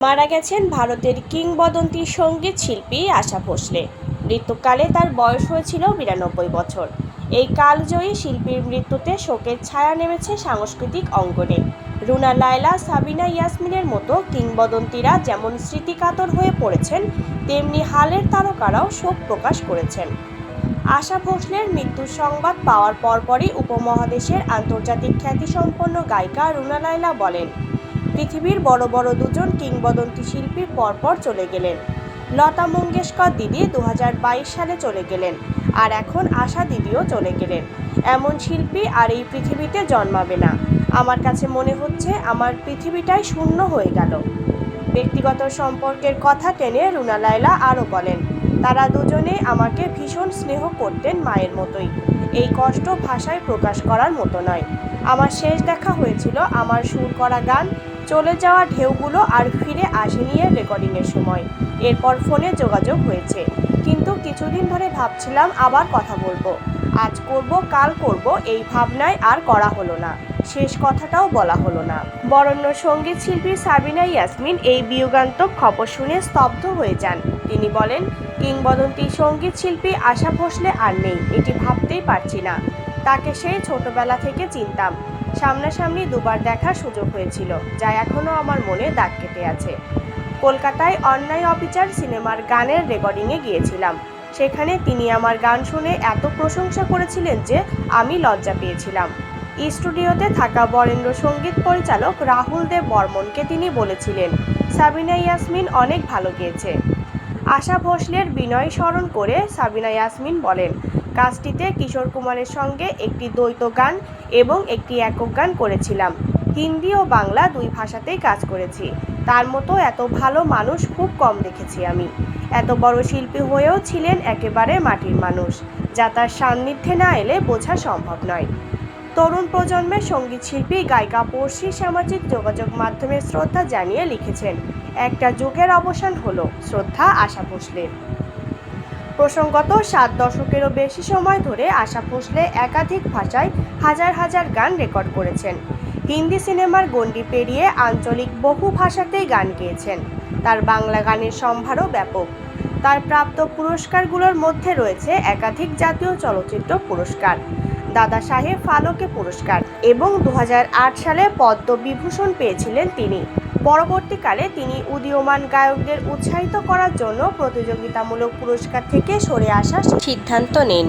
মারা গেছেন ভারতের কিংবদন্তি সঙ্গীত শিল্পী আশা ভোসলে। মৃত্যুকালে তার বয়স হয়েছিল ৯২ বছর। এই কালজয়ী শিল্পীর মৃত্যুতে শোকের ছায়া নেমেছে সাংস্কৃতিক অঙ্গনে। রুনা লায়লা, সাবিনা ইয়াসমিনের মতো কিংবদন্তিরা যেমন স্মৃতিকাতর হয়ে পড়েছেন, তেমনি হালের তারকারাও শোক প্রকাশ করেছেন। আশা ভোসলের মৃত্যুর সংবাদ পাওয়ার পরপরই উপমহাদেশের আন্তর্জাতিক খ্যাতিসম্পন্ন গায়িকা রুনা লায়লা বলেন, পৃথিবীর বড় বড় দুজন কিংবদন্তি শিল্পী পরপর চলে গেলেন। লতা মঙ্গেশকর দিদি ২০২২ সালে চলে গেলেন, আর এখন আশা দিদিও চলে গেলেন। এমন শিল্পী আর এই পৃথিবীতে জন্মাবে না। আমার কাছে মনে হচ্ছে আমার পৃথিবীটাই শূন্য হয়ে গেল। ব্যক্তিগত সম্পর্কের কথা টেনে রুনা লায়লা আরও বলেন, তারা দুজনে আমাকে ভীষণ স্নেহ করতেন, মায়ের মতোই। এই কষ্ট ভাষায় প্রকাশ করার মতো নয়। আমার শেষ দেখা হয়েছিল আমার সুর করা গান চলে যাওয়া ঢেউগুলো আর ফিরে আসেনি এর রেকর্ডিংয়ের সময়। এরপর ফোনে যোগাযোগ হয়েছে, কিন্তু কিছুদিন ধরে ভাবছিলাম আবার কথা বলবো, আজ করব কাল করব, এই ভাবনায় আর করা হলো না। শেষ কথাটাও বলা হলো না। বরেণ্য সঙ্গীত শিল্পী সাবিনা ইয়াসমিন এই বিয়োগান্তক খবর শুনে স্তব্ধ হয়ে যান। তিনি বলেন, কিংবদন্তি সঙ্গীত শিল্পী আশা ভোসলে আর নেই, এটি ভাবতেই পারছি না। তাকে সেই ছোটবেলা থেকে চিনতাম। সামনাসামনি দুবার দেখার সুযোগ হয়েছিল, যা এখনও আমার মনে দাগ কেটে আছে। কলকাতায় অন্যায় অবিচার সিনেমার গানের রেকর্ডিংয়ে গিয়েছিলাম। সেখানে তিনি আমার গান শুনে এত প্রশংসা করেছিলেন যে আমি লজ্জা পেয়েছিলাম। স্টুডিওতে থাকা বরেণ্য সঙ্গীত পরিচালক রাহুল দেব বর্মনকে তিনি বলেছিলেন, সাবিনা ইয়াসমিন অনেক ভালো গেয়েছে। আশা ভোসলের বিনয় স্মরণ করে সাবিনা ইয়াসমিন বলেন, কাজটিতে কিশোর কুমারের সঙ্গে একটি দ্বৈত গান এবং একটি একক গান করেছিলাম। হিন্দি ও বাংলা দুই ভাষাতেই কাজ করেছি। তার মতো এত ভালো মানুষ খুব কম দেখেছি আমি। এত বড় শিল্পী হয়েও ছিলেন একেবারে মাটির মানুষ, যা তার সান্নিধ্যে না এলে বোঝা সম্ভব নয়। তরুণ প্রজন্মের সঙ্গীত শিল্পী গায়িকা পড়শি সামাজিক যোগাযোগ মাধ্যমে শ্রদ্ধা জানিয়ে লিখেছেন, একটা যুগের অবসান হলো, শ্রদ্ধা আশা ভোসলের। প্রসঙ্গত ৭ দশকেরও বেশি সময় ধরে আশা ভোসলে একাধিক ভাষায় হাজার হাজার গান রেকর্ড করেছেন। হিন্দি সিনেমার গণ্ডি পেরিয়ে আঞ্চলিক বহু ভাষাতেই গান গেয়েছেন। তার বাংলা গানের সম্ভারও ব্যাপক। তার প্রাপ্ত পুরস্কারগুলোর মধ্যে রয়েছে একাধিক জাতীয় চলচ্চিত্র পুরস্কার, দাদা সাহেব ফালকে পুরস্কার এবং ২০০৮ সালে পদ্মবিভূষণ পেয়েছিলেন তিনি। পরবর্তীকালে তিনি উদীয়মান গায়কদের উৎসাহিত করার জন্য প্রতিযোগিতামূলক পুরস্কার থেকে সরে আসার সিদ্ধান্ত নেন।